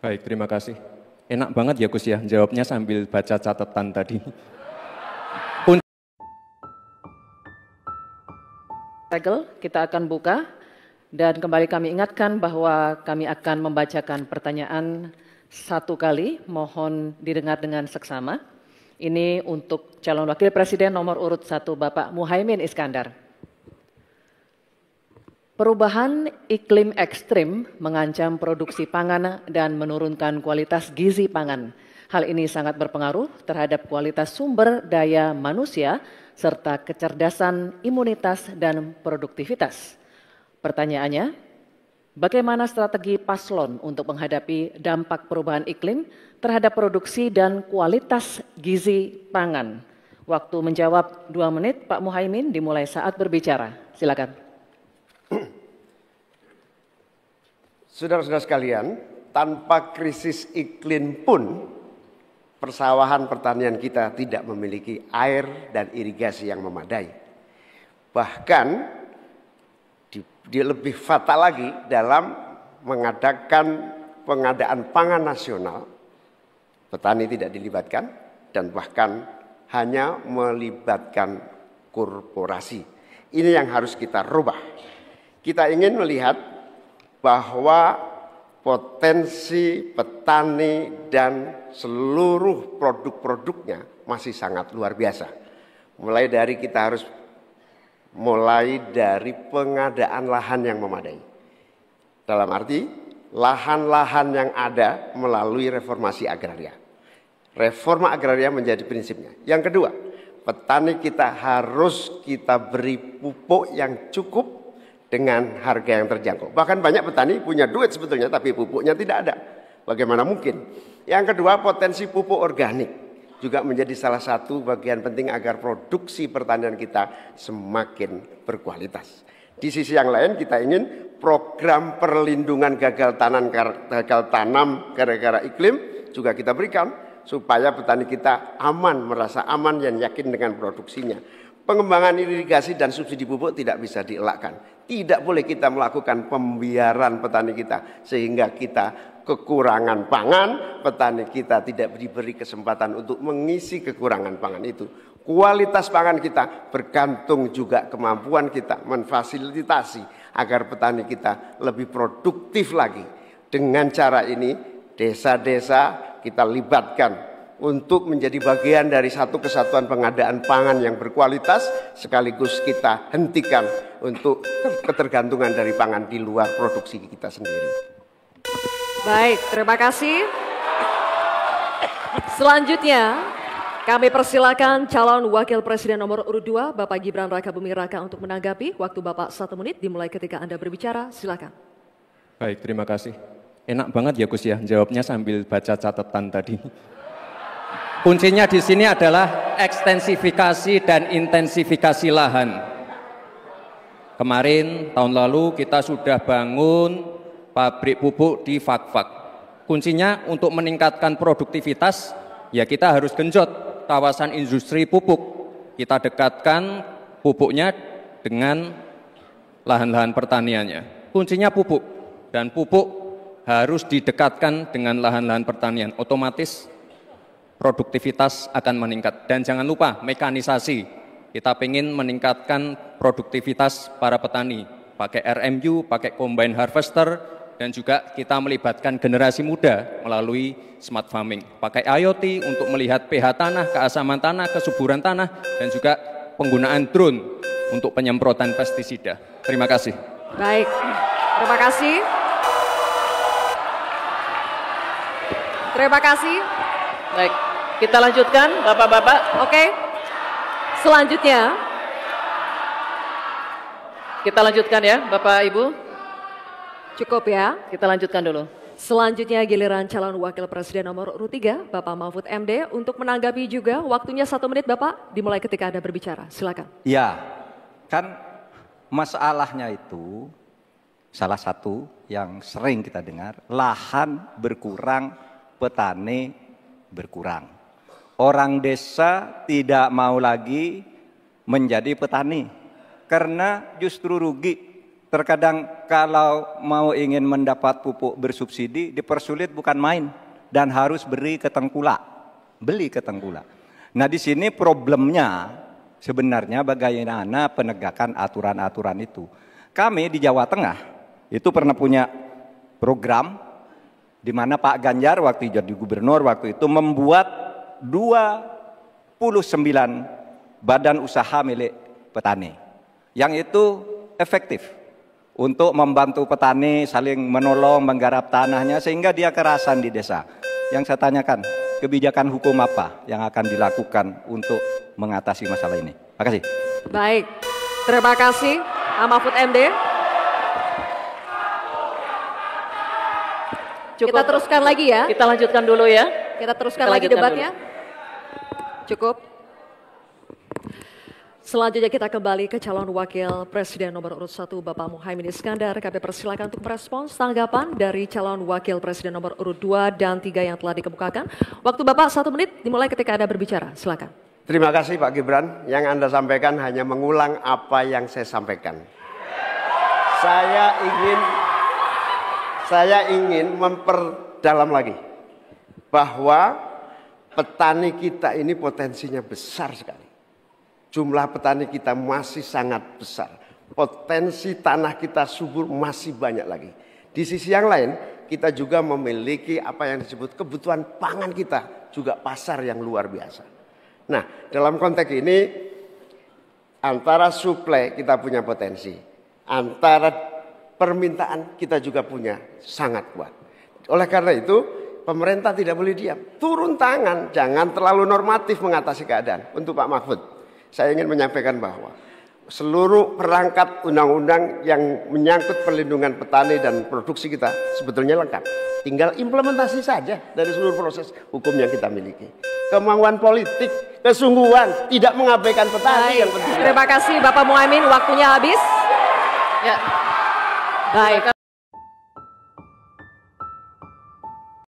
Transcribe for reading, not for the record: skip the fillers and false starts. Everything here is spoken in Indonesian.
Baik, terima kasih. Enak banget ya Gus ya, jawabnya sambil baca catatan tadi. Segel, kita akan buka dan kembali kami ingatkan bahwa kami akan membacakan pertanyaan satu kali, mohon didengar dengan seksama. Ini untuk calon wakil presiden nomor urut 1 Bapak Muhaimin Iskandar. Perubahan iklim ekstrim mengancam produksi pangan dan menurunkan kualitas gizi pangan. Hal ini sangat berpengaruh terhadap kualitas sumber daya manusia serta kecerdasan, imunitas, dan produktivitas. Pertanyaannya, bagaimana strategi paslon untuk menghadapi dampak perubahan iklim terhadap produksi dan kualitas gizi pangan? Waktu menjawab 2 menit, Pak Muhaimin, dimulai saat berbicara. Silakan. Saudara-saudara sekalian, tanpa krisis iklim pun persawahan pertanian kita tidak memiliki air dan irigasi yang memadai. Bahkan dia lebih fatal lagi dalam mengadakan pengadaan pangan nasional. Petani tidak dilibatkan dan bahkan hanya melibatkan korporasi. Ini yang harus kita rubah. Kita ingin melihat bahwa potensi petani dan seluruh produk-produknya masih sangat luar biasa. Mulai dari pengadaan lahan yang memadai. Dalam arti lahan-lahan yang ada melalui reformasi agraria. Reforma agraria menjadi prinsipnya. Yang kedua, petani kita harus kita beri pupuk yang cukup dengan harga yang terjangkau. Bahkan banyak petani punya duit sebetulnya tapi pupuknya tidak ada. Bagaimana mungkin? Yang kedua, potensi pupuk organik juga menjadi salah satu bagian penting agar produksi pertanian kita semakin berkualitas. Di sisi yang lain kita ingin program perlindungan gagal tanam gara-gara iklim juga kita berikan supaya petani kita aman, merasa aman dan yakin dengan produksinya. Pengembangan irigasi dan subsidi pupuk tidak bisa dielakkan. Tidak boleh kita melakukan pembiaran petani kita sehingga kita kekurangan pangan, petani kita tidak diberi kesempatan untuk mengisi kekurangan pangan itu. Kualitas pangan kita bergantung juga kemampuan kita memfasilitasi agar petani kita lebih produktif lagi. Dengan cara ini desa-desa kita libatkan untuk menjadi bagian dari satu kesatuan pengadaan pangan yang berkualitas, sekaligus kita hentikan untuk ketergantungan dari pangan di luar produksi kita sendiri. Baik, terima kasih. Selanjutnya, kami persilakan calon wakil presiden nomor urut 2, Bapak Gibran Rakabuming Raka untuk menanggapi. Waktu Bapak 1 menit dimulai ketika Anda berbicara, silakan. Baik, terima kasih. Enak banget ya Gus ya, jawabnya sambil baca catatan tadi. Kuncinya di sini adalah ekstensifikasi dan intensifikasi lahan. Kemarin tahun lalu kita sudah bangun pabrik pupuk di Fak-Fak. Kuncinya untuk meningkatkan produktivitas, ya kita harus genjot kawasan industri pupuk. Kita dekatkan pupuknya dengan lahan-lahan pertaniannya. Kuncinya pupuk, dan pupuk harus didekatkan dengan lahan-lahan pertanian. Otomatis produktivitas akan meningkat. Dan jangan lupa mekanisasi. Kita ingin meningkatkan produktivitas para petani. Pakai RMU, pakai combine harvester, dan juga kita melibatkan generasi muda melalui smart farming. Pakai IoT untuk melihat pH tanah, keasaman tanah, kesuburan tanah, dan juga penggunaan drone untuk penyemprotan pestisida. Terima kasih. Baik, terima kasih. Terima kasih. Baik, kita lanjutkan Bapak-Bapak. Oke, selanjutnya. Kita lanjutkan ya Bapak Ibu. Cukup ya. Kita lanjutkan dulu. Selanjutnya giliran calon wakil presiden nomor urut 3, Bapak Mahfud MD untuk menanggapi juga. Waktunya 1 menit Bapak, dimulai ketika Anda berbicara. Silakan. Ya, kan masalahnya itu salah satu yang sering kita dengar, lahan berkurang, petani berkurang. Orang desa tidak mau lagi menjadi petani karena justru rugi. Terkadang kalau mau ingin mendapat pupuk bersubsidi dipersulit bukan main dan harus beli ke tengkulak. Nah, di sini problemnya sebenarnya bagaimana penegakan aturan-aturan itu. Kami di Jawa Tengah itu pernah punya program di mana Pak Ganjar waktu jadi gubernur waktu itu membuat 29 badan usaha milik petani. Yang itu efektif untuk membantu petani saling menolong menggarap tanahnya sehingga dia kerasan di desa. Yang saya tanyakan, kebijakan hukum apa yang akan dilakukan untuk mengatasi masalah ini? Terima kasih. Baik, terima kasih Pak Mahfud MD. Cukup. Kita teruskan lagi ya. Kita lanjutkan dulu ya. Kita teruskan Kita lagi lanjutkan debatnya. Cukup. Selanjutnya kita kembali ke calon wakil presiden nomor urut 1 Bapak Muhaimin Iskandar. Kami persilakan untuk merespons tanggapan dari calon wakil presiden nomor urut 2 dan 3 yang telah dikemukakan. Waktu Bapak 1 menit dimulai ketika Anda berbicara. Silakan. Terima kasih Pak Gibran. Yang Anda sampaikan hanya mengulang apa yang saya sampaikan. Saya ingin memperdalam lagi bahwa petani kita ini potensinya besar sekali. Jumlah petani kita masih sangat besar. Potensi tanah kita subur masih banyak lagi. Di sisi yang lain, kita juga memiliki apa yang disebut kebutuhan pangan kita, juga pasar yang luar biasa. Nah, dalam konteks ini, antara suplai kita punya potensi, antara permintaan kita juga punya sangat kuat. Oleh karena itu, pemerintah tidak boleh diam. Turun tangan, jangan terlalu normatif mengatasi keadaan. Untuk Pak Mahfud, saya ingin menyampaikan bahwa seluruh perangkat undang-undang yang menyangkut perlindungan petani dan produksi kita sebetulnya lengkap. Tinggal implementasi saja dari seluruh proses hukum yang kita miliki. Kemauan politik, kesungguhan, tidak mengabaikan petani yang penting. Terima kasih Bapak Muhaimin, waktunya habis. Ya. Baik,